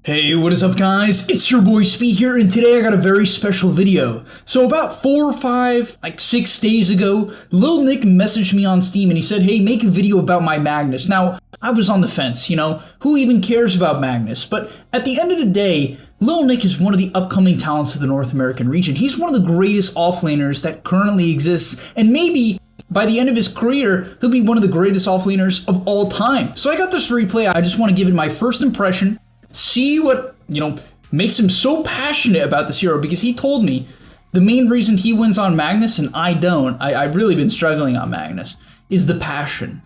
Hey, what is up guys? It's your boy Speed here, and today I got a very special video. So about 6 days ago, Lil Nick messaged me on Steam and he said, hey, make a video about my Magnus. Now, I was on the fence, who even cares about Magnus? But at the end of the day, Lil Nick is one of the upcoming talents of the North American region. He's one of the greatest offlaners that currently exists, and maybe by the end of his career, he'll be one of the greatest offlaners of all time. So I got this replay, I just want to give it my first impression. See what, makes him so passionate about this hero, because he told me the main reason he wins on Magnus and I don't, I've really been struggling on Magnus, is the passion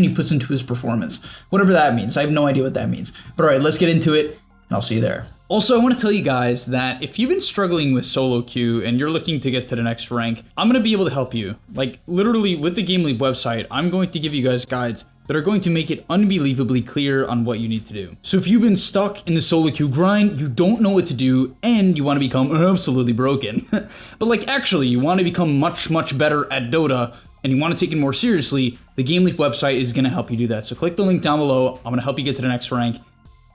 he puts into his performance. Whatever that means, I have no idea what that means. But alright, let's get into it, and I'll see you there. Also, I want to tell you guys that if you've been struggling with solo queue and you're looking to get to the next rank, I'm going to be able to help you. Like, literally, with the Game League website, I'm going to give you guys guides that are going to make it unbelievably clear on what you need to do. So if you've been stuck in the solo queue grind, you don't know what to do, and you want to become absolutely broken, but actually you want to become much, much better at Dota, and you want to take it more seriously, the Game League website is going to help you do that. So click the link down below, I'm going to help you get to the next rank, and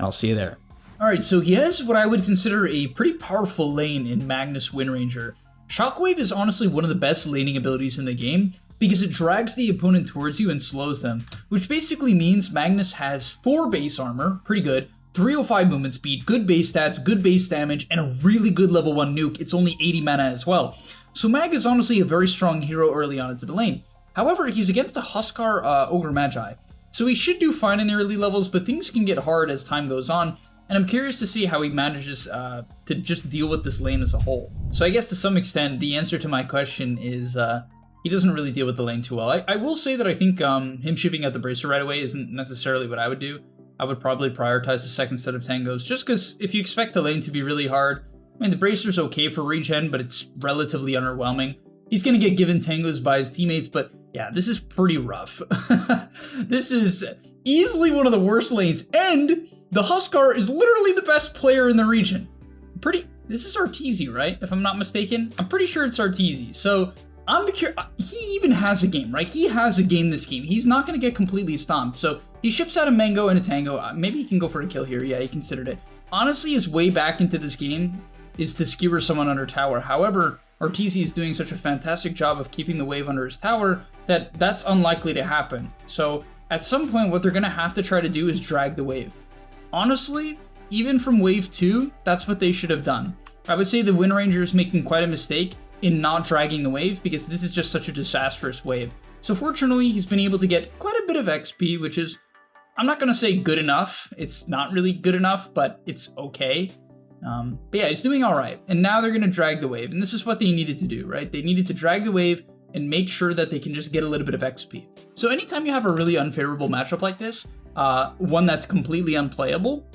I'll see you there. Alright, so he has what I would consider a pretty powerful lane in Magnus Windranger. Shockwave is honestly one of the best laning abilities in the game, because it drags the opponent towards you and slows them, which basically means Magnus has 4 base armor, pretty good, 305 movement speed, good base stats, good base damage, and a really good level 1 nuke. It's only 80 mana as well. So Mag is honestly a very strong hero early on into the lane. However, he's against a Huskar Ogre Magi, so he should do fine in the early levels, but things can get hard as time goes on, and I'm curious to see how he manages to just deal with this lane as a whole. So I guess to some extent, the answer to my question is he doesn't really deal with the lane too well. I will say that I think him shipping out the Bracer right away isn't necessarily what I would do. I would probably prioritize the second set of tangos, just because if you expect the lane to be really hard, I mean, the Bracer's okay for regen, but it's relatively underwhelming. He's going to get given tangos by his teammates, but yeah, this is pretty rough. This is easily one of the worst lanes, and the Huskar is literally the best player in the region. This is Arteezy, right? If I'm not mistaken. I'm pretty sure it's Arteezy. So I'm curious. He even has a game, right? He has a game this game. He's not going to get completely stomped. So he ships out a Mango and a Tango. Maybe he can go for a kill here. Yeah, he considered it. Honestly, his way back into this game is to skewer someone under tower. However, Arteezy is doing such a fantastic job of keeping the wave under his tower that that's unlikely to happen. So at some point, what they're going to have to try to do is drag the wave. Honestly, even from wave 2, that's what they should have done. I would say the Windranger is making quite a mistake in not dragging the wave, because this is just such a disastrous wave. So fortunately, he's been able to get quite a bit of XP, which is, I'm not going to say good enough. It's not really good enough, but it's okay. But yeah, he's doing all right. And now they're going to drag the wave. And this is what they needed to do, right? They needed to drag the wave and make sure that they can just get a little bit of XP. So anytime you have a really unfavorable matchup like this, one that's completely unplayable,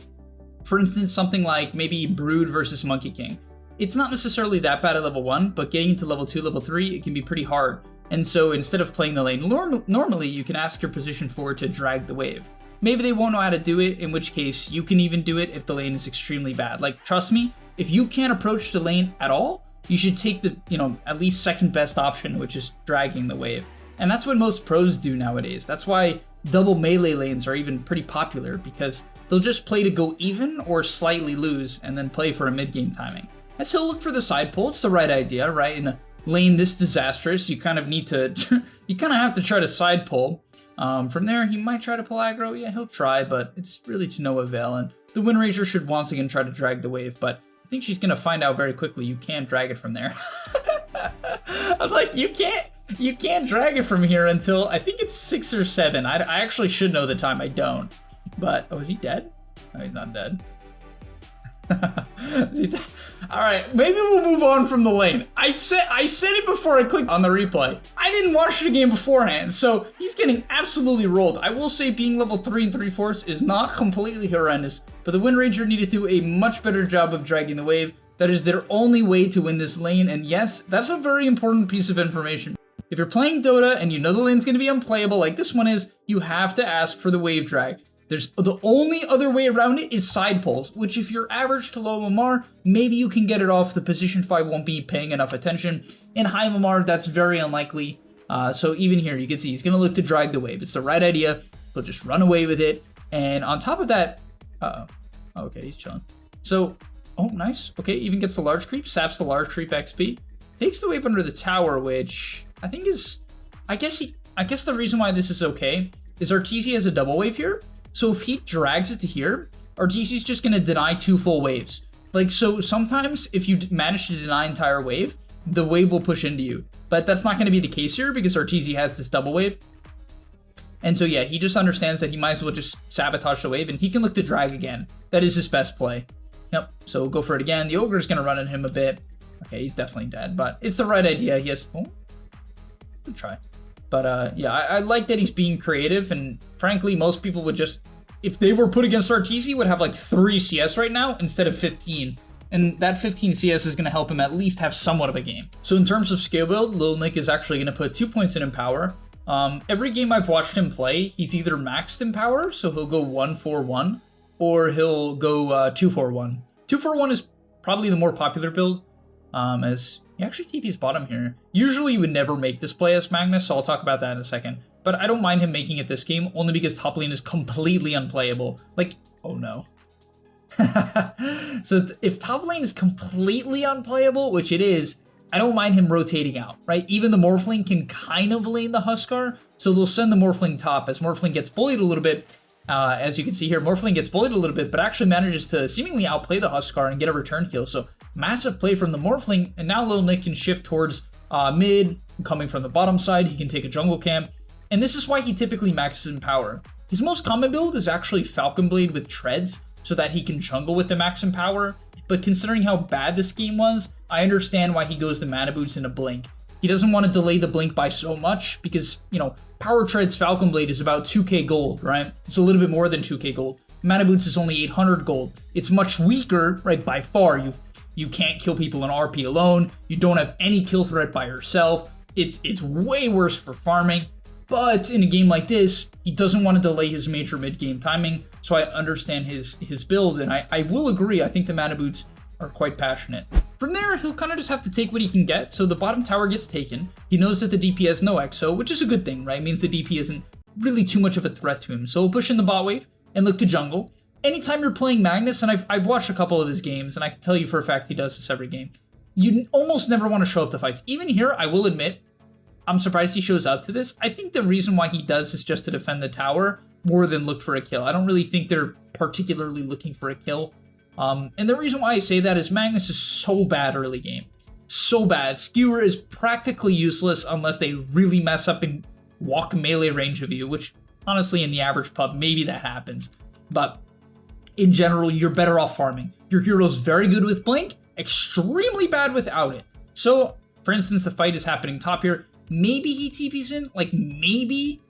for instance, something like maybe Brood versus Monkey King, it's not necessarily that bad at level 1, but getting into level 2, level 3, it can be pretty hard. And so instead of playing the lane normally, you can ask your position forward to drag the wave. Maybe they won't know how to do it, in which case you can even do it if the lane is extremely bad. Like, trust me, if you can't approach the lane at all, you should take the, at least second best option, which is dragging the wave. And that's what most pros do nowadays. That's why double melee lanes are even pretty popular, because they'll just play to go even or slightly lose and then play for a mid-game timing. I still look for the side pull. It's the right idea, right? In a lane this disastrous, you kind of need to, you kind of have to try to side pull. From there, he might try to pull aggro. Yeah, he'll try, but it's really to no avail. And the Windranger should once again try to drag the wave, but I think she's going to find out very quickly you can't drag it from there. I was like, you can't drag it from here until, I think it's 6 or 7. I actually should know the time. I don't. But, oh, is he dead? No, he's not dead. Alright, maybe we'll move on from the lane. I said it before I clicked on the replay. I didn't watch the game beforehand, so he's getting absolutely rolled. I will say being level 3 3/4 is not completely horrendous, but the Windranger needed to do a much better job of dragging the wave. That is their only way to win this lane, and yes, that's a very important piece of information. If you're playing Dota and you know the lane's going to be unplayable like this one is, you have to ask for the wave drag. The only other way around it is side pulls, which if you're average to low MMR, maybe you can get it off. The position 5 won't be paying enough attention. In high MMR, that's very unlikely. So even here, you can see he's going to look to drag the wave. It's the right idea. He'll just run away with it. And on top of that, okay, he's chilling. So, oh, nice. Okay, even gets the large creep, saps the large creep XP. Takes the wave under the tower, which I think is, I guess the reason why this is okay is Arteezy has a double wave here. So if he drags it to here, Arteezy's just gonna deny 2 full waves. Like, so sometimes if you manage to deny entire wave, the wave will push into you. But that's not gonna be the case here because Arteezy has this double wave. And so yeah, he just understands that he might as well just sabotage the wave and he can look to drag again. That is his best play. Yep, so go for it again. The Ogre's gonna run at him a bit. Okay, he's definitely dead, but it's the right idea. He has, oh, good try. But yeah, I like that he's being creative, and frankly, most people would just, if they were put against Arteezy, would have like 3 CS right now instead of 15. And that 15 CS is going to help him at least have somewhat of a game. So in terms of skill build, Lil Nick is actually going to put 2 points in Empower. Every game I've watched him play, he's either maxed Empower, so he'll go 1-4-1, or he'll go 2-4-1. 2-4-1 is probably the more popular build. As he actually TP's bottom here. Usually you would never make this play as Magnus, so I'll talk about that in a second. But I don't mind him making it this game, only because top lane is completely unplayable. Like, oh no. So if top lane is completely unplayable, which it is, I don't mind him rotating out, right? Even the Morphling can kind of lane the Huskar, so they'll send the Morphling top as Morphling gets bullied a little bit. As you can see here, Morphling gets bullied a little bit, but actually manages to seemingly outplay the Huskar and get a return kill. So massive play from the Morphling, and now Lil Nick can shift towards mid, coming from the bottom side. He can take a jungle camp, and this is why he typically maxes in power. His most common build is actually Falcon Blade with treads, so that he can jungle with the max in power. But considering how bad this game was, I understand why he goes to Mana Boots in a blink. He doesn't want to delay the blink by so much because, you know, Power Treads Falcon Blade is about 2k gold, right? It's a little bit more than 2k gold. Mana Boots is only 800 gold. It's much weaker, right, by far. You can't kill people in RP alone. You don't have any kill threat by yourself. It's way worse for farming. But in a game like this, he doesn't want to delay his major mid-game timing, so I understand his build, and I will agree, I think the Mana Boots are quite passionate. From there, he'll kind of just have to take what he can get, so the bottom tower gets taken. He knows that the DP has no exo, which is a good thing, right? It means the DP isn't really too much of a threat to him, so he'll push in the bot wave and look to jungle. Anytime you're playing Magnus, and I've watched a couple of his games, and I can tell you for a fact he does this every game, you almost never want to show up to fights. Even here, I will admit, I'm surprised he shows up to this. I think the reason why he does is just to defend the tower more than look for a kill. I don't really think they're particularly looking for a kill. And the reason why I say that is Magnus is so bad early game. So bad. Skewer is practically useless unless they really mess up and walk melee range of you, which honestly in the average pub, maybe that happens. But in general, you're better off farming. Your hero's very good with Blink, extremely bad without it. So, for instance, the fight is happening top here. Maybe he TP's in, like maybe,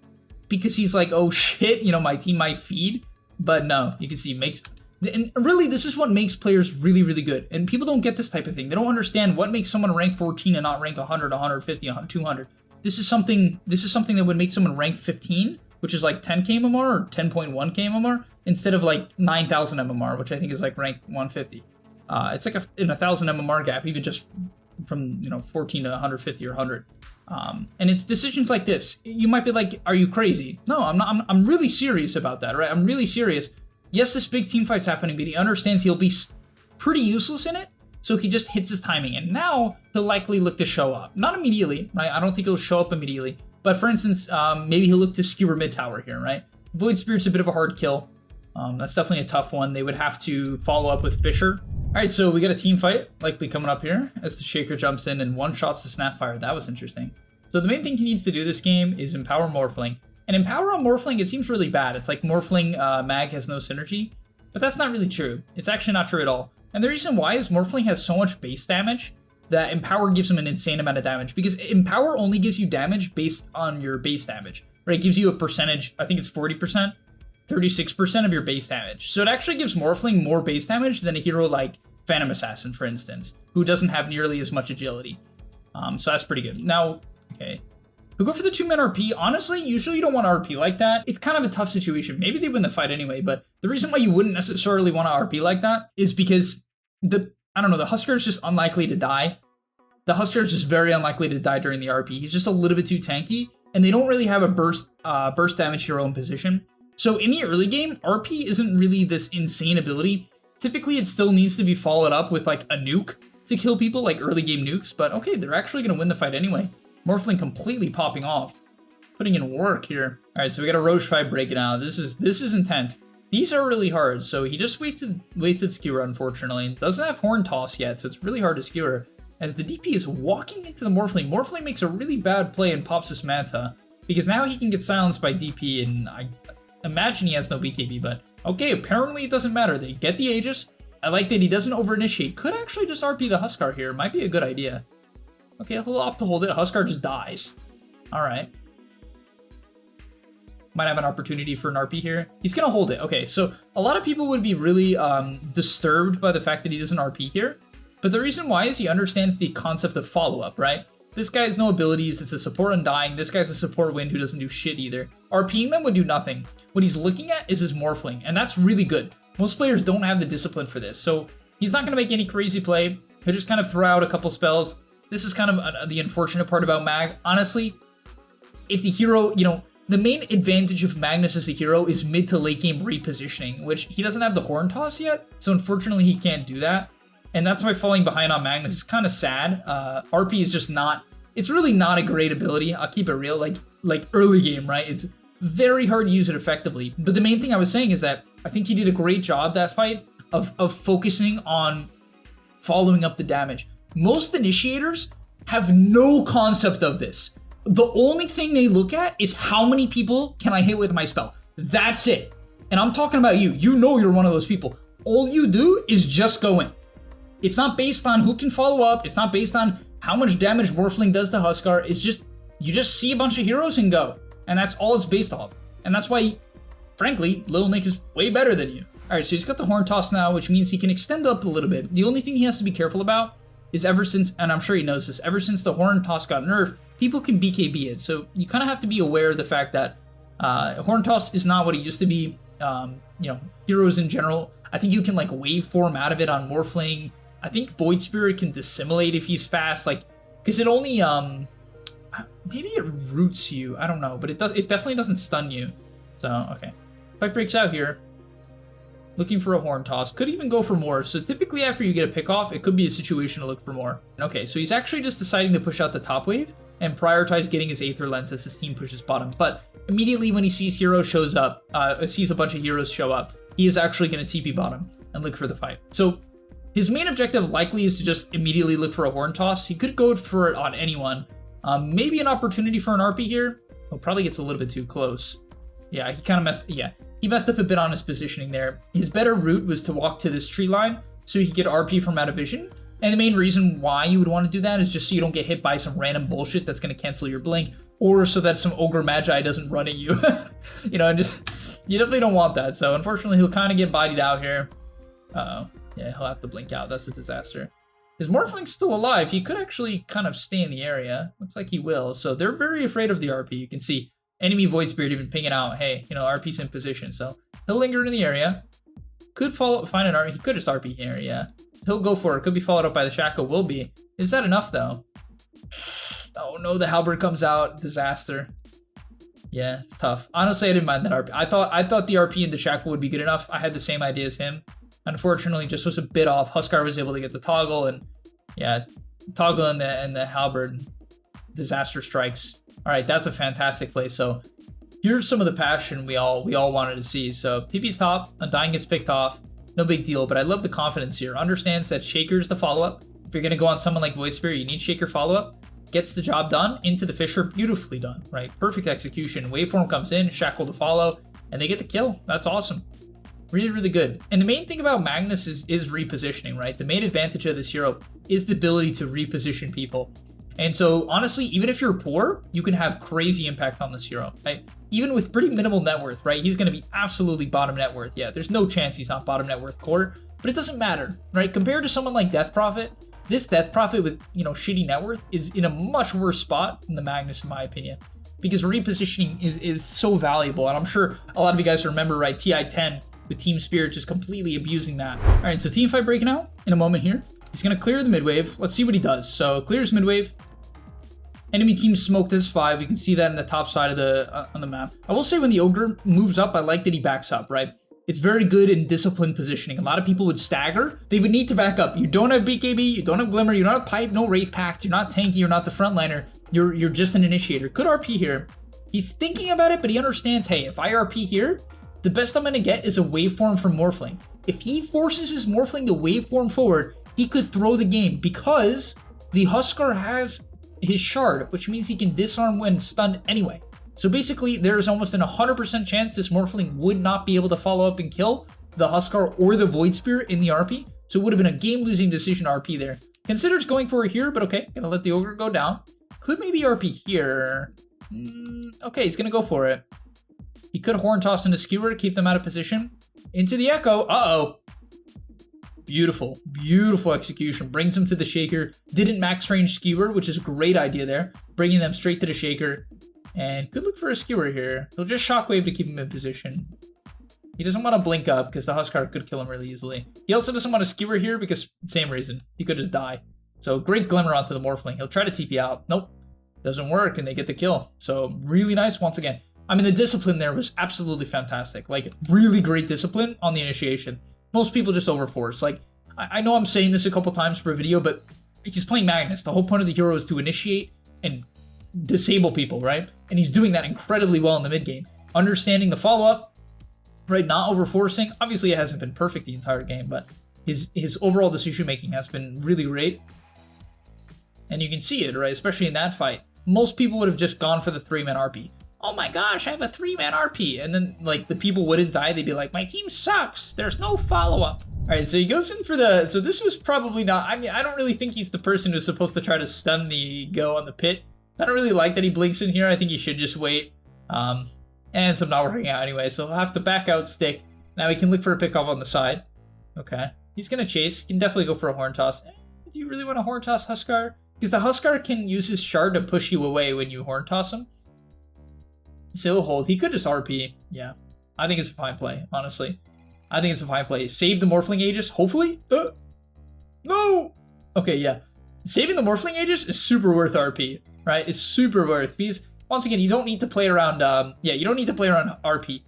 because he's like, oh shit, you know, my team might feed. But no, you can see makes, and really this is what makes players really, really good. And people don't get this type of thing. They don't understand what makes someone rank 14 and not rank 100, 150, 200. This is something that would make someone rank 15, which is like 10k MMR or 10.1k MMR, instead of like 9,000 MMR, which I think is like rank 150. It's like in 1,000 MMR gap, even just from, you know, 14 to 150 or 100. And it's decisions like this. You might be like, are you crazy? No, I'm not. I'm really serious about that, right? I'm really serious. Yes, this big team fight's happening, but he understands he'll be pretty useless in it, so he just hits his timing. And now he'll likely look to show up. Not immediately, right? I don't think he'll show up immediately. But for instance, maybe he'll look to skewer mid tower here, right? Void Spirit's a bit of a hard kill. That's definitely a tough one. They would have to follow up with Fisher. All right, so we got a team fight likely coming up here as the Shaker jumps in and one-shots the Snapfire. That was interesting. So the main thing he needs to do this game is Empower Morphling. And Empower on Morphling, it seems really bad. It's like Morphling Mag has no synergy, but that's not really true. It's actually not true at all. And the reason why is Morphling has so much base damage that Empower gives him an insane amount of damage, because Empower only gives you damage based on your base damage, right? It gives you a percentage, I think it's 40%. 36% of your base damage. So it actually gives Morphling more base damage than a hero like Phantom Assassin, for instance, who doesn't have nearly as much agility. So that's pretty good. Now, okay. We'll go for the 2-man RP. Honestly, usually you don't want to RP like that. It's kind of a tough situation. Maybe they win the fight anyway, but the reason why you wouldn't necessarily want to RP like that is because the Huskar is just unlikely to die. The Huskar is just very unlikely to die during the RP. He's just a little bit too tanky, and they don't really have a burst damage hero in position. So in the early game, RP isn't really this insane ability. Typically, it still needs to be followed up with like a nuke to kill people, like early game nukes. But okay, they're actually going to win the fight anyway. Morphling completely popping off. Putting in work here. All right, so we got a Roche fight breaking out. This is intense. These are really hard. So he just wasted skewer, unfortunately. Doesn't have horn toss yet, so it's really hard to skewer. As the DP is walking into the Morphling. Morphling makes a really bad play and pops this Manta. Because now he can get silenced by DP, and I imagine he has no BKB, but okay, apparently it doesn't matter. They get the Aegis. I like that he doesn't over-initiate. Could actually just RP the Huskar here. Might be a good idea. Okay, he'll opt to hold it. Huskar just dies. All right. Might have an opportunity for an RP here. He's going to hold it. Okay, so a lot of people would be really disturbed by the fact that he doesn't RP here. But the reason why is he understands the concept of follow-up, right? This guy has no abilities. It's a support undying. This guy's a support wind who doesn't do shit either. RPing them would do nothing. What he's looking at is his Morphling, and that's really good. Most players don't have the discipline for this, so he's not going to make any crazy play. He'll just kind of throw out a couple spells. This is kind of the unfortunate part about Mag. Honestly, if the hero, the main advantage of Magnus as a hero is mid to late game repositioning, which he doesn't have the horn toss yet, so unfortunately he can't do that. And that's why falling behind on Magnus is kind of sad. RP is just not, it's really not a great ability. I'll keep it real, like early game, right? It's very hard to use it effectively. But the main thing I was saying is that I think he did a great job that fight of focusing on following up the damage. Most initiators have no concept of this. The only thing they look at is how many people can I hit with my spell. That's it. And I'm talking about you. You know you're one of those people. All you do is just go in. It's not based on who can follow up. It's not based on how much damage Morphling does to Huskar. It's just, you just see a bunch of heroes and go. And that's all it's based off. And that's why, frankly, Lil Nick is way better than you. All right, so he's got the horn toss now, which means he can extend up a little bit. The only thing he has to be careful about is ever since, and I'm sure he knows this, ever since the horn toss got nerfed, people can BKB it. So you kind of have to be aware of the fact that horn toss is not what it used to be. Heroes in general, I think you can like waveform out of it on Morphling. I think Void Spirit can dissimulate if he's fast, like, because it only, maybe it roots you, I don't know, but it definitely doesn't stun you. So, okay. Fight breaks out here. Looking for a horn toss. Could even go for more. So typically after you get a pick off, it could be a situation to look for more. Okay, so he's actually just deciding to push out the top wave and prioritize getting his Aether Lens as his team pushes bottom. But immediately when he sees sees a bunch of heroes show up, he is actually going to TP bottom and look for the fight. So his main objective likely is to just immediately look for a horn toss. He could go for it on anyone. Maybe an opportunity for an RP here. Oh, probably gets a little bit too close. Yeah, he kind of messed up a bit on his positioning there. His better route was to walk to this tree line so he could get RP from out of vision. And the main reason why you would want to do that is just so you don't get hit by some random bullshit that's going to cancel your blink, or so that some Ogre Magi doesn't run at you. You definitely don't want that. So unfortunately, he'll kind of get bodied out here. Yeah, he'll have to blink out. That's a disaster. His Morphling's still alive. He could actually kind of stay in the area. Looks like he will. So they're very afraid of the RP. You can see enemy Void Spirit even pinging out, hey, RP's in position. So he'll linger in the area. Could find an RP. He could just RP here, yeah. He'll go for it. Could be followed up by the Shackle. Will be. Is that enough, though? Oh, no. The Halberd comes out. Disaster. Yeah, it's tough. Honestly, I didn't mind that RP. I thought the RP and the Shackle would be good enough. I had the same idea as him. Unfortunately, just was a bit off. Huskar was able to get the toggle, and yeah, toggle and the Halberd. Disaster strikes. All right, that's a fantastic play. So here's some of the passion we all wanted to see. So TP's top, Undying gets picked off. No big deal, but I love the confidence here. Understands that Shaker's the follow-up. If you're going to go on someone like Void Spirit, you need Shaker follow-up. Gets the job done. Into the Fisher, beautifully done, right? Perfect execution. Waveform comes in, Shackle to follow, and they get the kill. That's awesome. Really, really good. And the main thing about Magnus is repositioning, right? The main advantage of this hero is the ability to reposition people. And so, honestly, even if you're poor, you can have crazy impact on this hero, right? Even with pretty minimal net worth, right? He's going to be absolutely bottom net worth. Yeah, there's no chance he's not bottom net worth core, but it doesn't matter, right? Compared to someone like Death Prophet, this Death Prophet with, shitty net worth is in a much worse spot than the Magnus, in my opinion, because repositioning is so valuable. And I'm sure a lot of you guys remember, right? TI-10 with Team Spirit just completely abusing that. All right, so team fight breaking out in a moment here. He's going to clear the mid wave. Let's see what he does. So clears mid wave. Enemy team smoked his 5. You can see that in the top side of on the map. I will say when the Ogre moves up, I like that he backs up, right? It's very good in disciplined positioning. A lot of people would stagger. They would need to back up. You don't have BKB, you don't have Glimmer, you don't have Pipe, no Wraith Pact, you're not tanky, you're not the frontliner. You're just an initiator. Good RP here. He's thinking about it, but he understands, hey, if I RP here, the best I'm gonna get is a waveform from Morphling. If he forces his Morphling to waveform forward, he could throw the game because the Huskar has his shard, which means he can disarm when stunned anyway. So basically, there's almost an 100% chance this Morphling would not be able to follow up and kill the Huskar or the Void Spirit in the RP. So it would have been a game-losing decision to RP there. Considers going for it here, but okay, gonna let the Ogre go down. Could maybe RP here. Okay, he's gonna go for it. He could Horn Toss into Skewer to keep them out of position. Into the Echo. Uh-oh. Beautiful, beautiful execution. Brings them to the Shaker. Didn't max range Skewer, which is a great idea there. Bringing them straight to the Shaker. And could look for a Skewer here. He'll just Shockwave to keep him in position. He doesn't want to blink up because the Huskar could kill him really easily. He also doesn't want to Skewer here because same reason. He could just die. So great Glimmer onto the Morphling. He'll try to TP out. Nope. Doesn't work and they get the kill. So really nice once again. I mean, the discipline there was absolutely fantastic. Like, really great discipline on the initiation. Most people just overforce. Like, I know I'm saying this a couple times per video, but he's playing Magnus. The whole point of the hero is to initiate and disable people, right? And he's doing that incredibly well in the mid game. Understanding the follow-up, right? Not overforcing. Obviously, it hasn't been perfect the entire game, but his overall decision-making has been really great. And you can see it, right? Especially in that fight. Most people would have just gone for the 3-man RP. Oh my gosh, I have a 3-man RP. And then, like, the people wouldn't die. They'd be like, my team sucks. There's no follow-up. All right, so he goes in for the... So this was probably not... I mean, I don't really think he's the person who's supposed to try to stun the go on the pit. I don't really like that he blinks in here. I think he should just wait. And some not working out anyway, so he'll have to back out stick. Now he can look for a pickoff on the side. Okay. He's going to chase. He can definitely go for a Horn Toss. Do you really want to Horn Toss Huskar? Because the Huskar can use his shard to push you away when you Horn Toss him. So he'll hold. He could just RP. Yeah. I think it's a fine play, honestly. I think it's a fine play. Save the Morphling Aegis, hopefully. No! Okay, yeah. Saving the Morphling Aegis is super worth RP, right? It's super worth. Because, once again, you don't need to play around, you don't need to play around RP.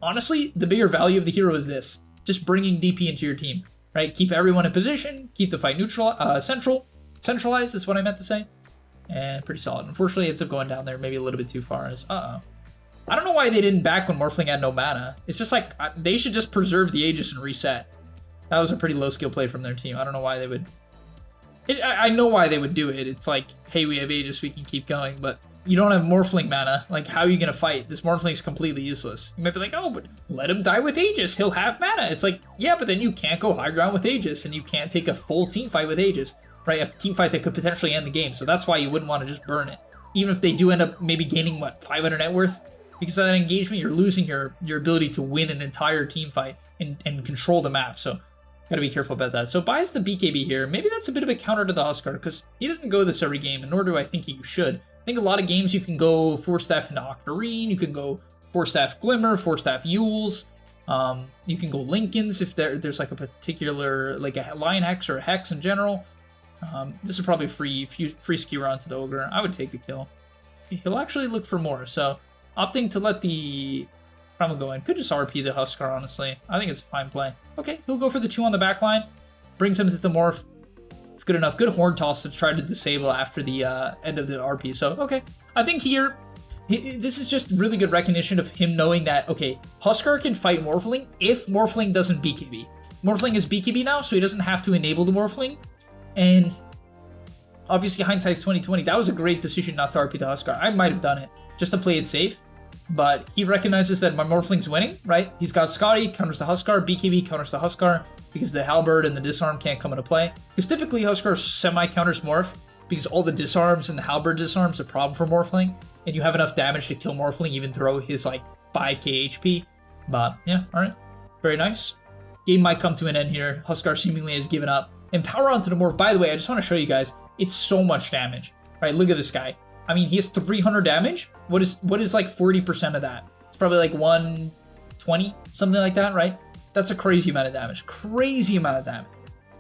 Honestly, the bigger value of the hero is this. Just bringing DP into your team, right? Keep everyone in position. Keep the fight neutral, centralized is what I meant to say. And pretty solid. Unfortunately, it ends up going down there maybe a little bit too far. I don't know why they didn't back when Morphling had no mana. It's just like, they should just preserve the Aegis and reset. That was a pretty low skill play from their team. I don't know why they would... I know why they would do it. It's like, hey, we have Aegis, we can keep going. But you don't have Morphling mana. Like, how are you going to fight? This Morphling's completely useless. You might be like, oh, but let him die with Aegis. He'll have mana. It's like, yeah, but then you can't go high ground with Aegis. And you can't take a full team fight with Aegis. Right? A team fight that could potentially end the game. So that's why you wouldn't want to just burn it. Even if they do end up maybe gaining, what, 500 net worth? Because of that engagement, you're losing your ability to win an entire team fight and control the map. So, gotta be careful about that. So, buys the BKB here. Maybe that's a bit of a counter to the Huskar, because he doesn't go this every game, and nor do I think you should. I think a lot of games you can go 4-staff into Octarine, you can go 4-staff Glimmer, 4-staff Yules, you can go Lincolns if there's like a particular, like a Lion Hex or a Hex in general. This is probably free skewer onto the Ogre. I would take the kill. He'll actually look for more, so... Opting to let the Primal go in. Could just RP the Huskar, honestly. I think it's a fine play. Okay, he'll go for the 2 on the back line. Brings him to the Morph. It's good enough. Good Horn Toss to try to disable after the end of the RP. So, okay. I think here, this is just really good recognition of him knowing that, okay, Huskar can fight Morphling if Morphling doesn't BKB. Morphling is BKB now, so he doesn't have to enable the Morphling. And obviously, hindsight's 2020. That was a great decision not to RP the Huskar. I might have done it just to play it safe. But he recognizes that my Morphling's winning, right? He's got Scotty, counters the Huskar, BKB counters the Huskar, because the Halberd and the Disarm can't come into play. Because typically Huskar semi-counters Morph, because all the Disarms and the Halberd Disarm's a problem for Morphling, and you have enough damage to kill Morphling, even throw his, like, 5k HP. But, yeah, alright. Very nice. Game might come to an end here. Huskar seemingly has given up. And power onto the Morph. By the way, I just want to show you guys, it's so much damage. Right, look at this guy. I mean, he has 300 damage. What is like 40% of that? It's probably like 120, something like that, right? That's a crazy amount of damage. Crazy amount of damage.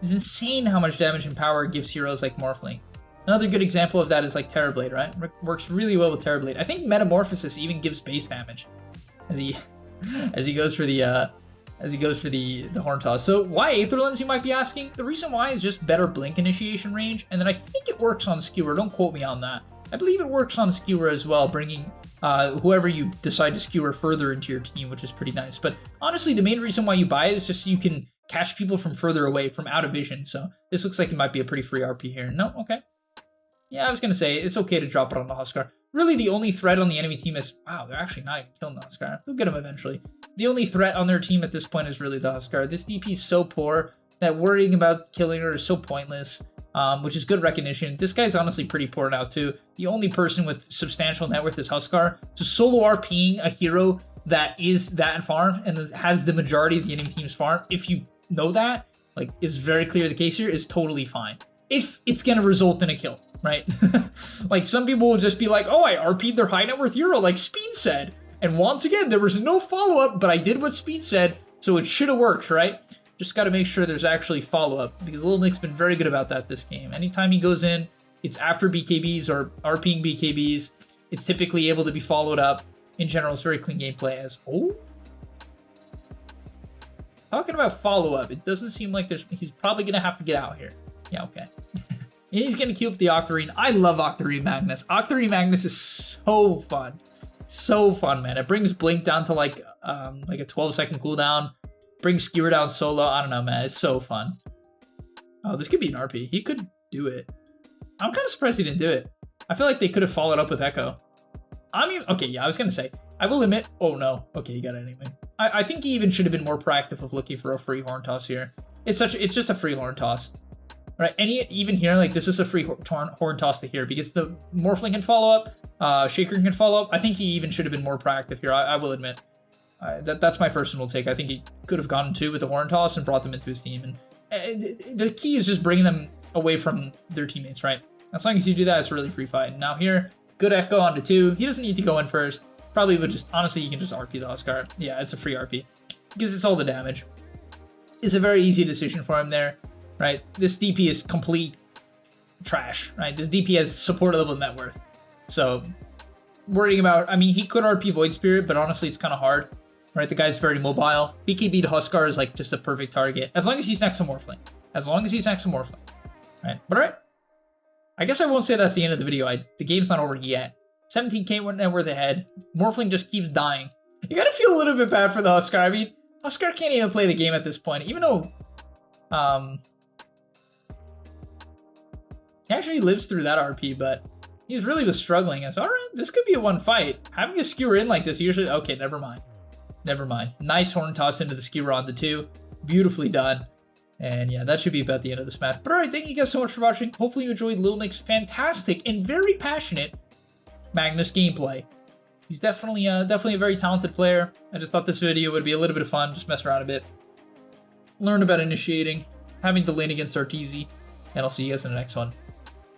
It's insane how much damage and power it gives heroes like Morphling. Another good example of that is like Terrorblade, right? Works really well with Terrorblade. I think Metamorphosis even gives base damage as he goes for the as he goes for the horn toss. So why Aether Lens, you might be asking? The reason why is just better blink initiation range, and then I think it works on Skewer. Don't quote me on that. I believe it works on Skewer as well, bringing whoever you decide to Skewer further into your team, which is pretty nice. But honestly, the main reason why you buy it is just so you can catch people from further away, from out of vision. So this looks like it might be a pretty free RP here. No, okay. Yeah, I was going to say, it's okay to drop it on the Huskar. Really, the only threat on the enemy team is... Wow, they're actually not even killing the Huskar. They'll get him eventually. The only threat on their team at this point is really the Huskar. This DP is so poor that worrying about killing her is so pointless, which is good recognition. This guy's honestly pretty poor now, too. The only person with substantial net worth is Huskar. So solo RPing a hero that is that farm and has the majority of the enemy team's farm, if you know that, like, is very clear the case here, is totally fine. If it's going to result in a kill, right? Like, some people will just be like, oh, I RP'd their high net worth hero, like Speed said. And once again, there was no follow-up, but I did what Speed said, so it should have worked, right? Just got to make sure there's actually follow-up, because Lil Nick's been very good about that this game. Anytime he goes in, it's after BKBs or RPing BKBs. It's typically able to be followed up. In general, it's very clean gameplay as... Oh? Talking about follow-up, it doesn't seem like he's probably going to have to get out here. Yeah, okay. He's going to queue up the Octarine. I love Octarine Magnus. Octarine Magnus is so fun. So fun, man. It brings Blink down to like a 12-second cooldown. Brings Skewer down solo. I don't know, man. It's so fun. Oh, this could be an RP. He could do it. I'm kind of surprised he didn't do it. I feel like they could have followed up with Echo. I mean, okay, yeah, I was going to say. I will admit... Oh, no. Okay, he got it anyway. I think he even should have been more proactive of looking for a free horn toss here. It's just a free horn toss. Right, and even here, like, this is a free horn toss to here because the Morphling can follow up, Shaker can follow up. I think he even should have been more proactive here, I will admit. That's my personal take. I think he could have gone two with the horn toss and brought them into his team. And the key is just bringing them away from their teammates, right? As long as you do that, it's a really free fight. And now here, good Echo onto two. He doesn't need to go in first. Probably would just, honestly, you can just RP the Huskar. Yeah, it's a free RP because it's all the damage. It's a very easy decision for him there. Right, this DP is complete trash, right? This DP has support level net worth. So, worrying about, I mean, he could RP Void Spirit, but honestly, it's kind of hard, right? The guy's very mobile. BKB to Huskar is like just a perfect target, as long as he's next to Morphling. As long as he's next to Morphling, right? But alright, I guess I won't say that's the end of the video. The game's not over yet. 17k net worth ahead. Morphling just keeps dying. You gotta feel a little bit bad for the Huskar. I mean, Huskar can't even play the game at this point, even though, he actually lives through that RP, but he's really was struggling. It's alright, this could be a one fight. Having a Skewer in like this usually... Okay, never mind. Never mind. Nice horn toss into the Skewer on the two. Beautifully done. And yeah, that should be about the end of this match. But alright, thank you guys so much for watching. Hopefully you enjoyed Lil Nick's fantastic and very passionate Magnus gameplay. He's definitely a very talented player. I just thought this video would be a little bit of fun. Just mess around a bit. Learn about initiating. Having to lane against Arteezy. And I'll see you guys in the next one.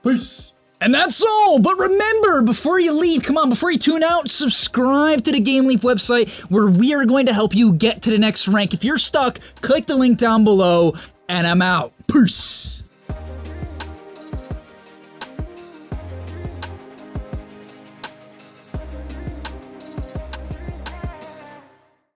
Peace. And that's all, but remember, before you leave, come on, before you tune out, subscribe to the Game Leap website where we are going to help you get to the next rank. If you're stuck, click the link down below, and I'm out. Peace.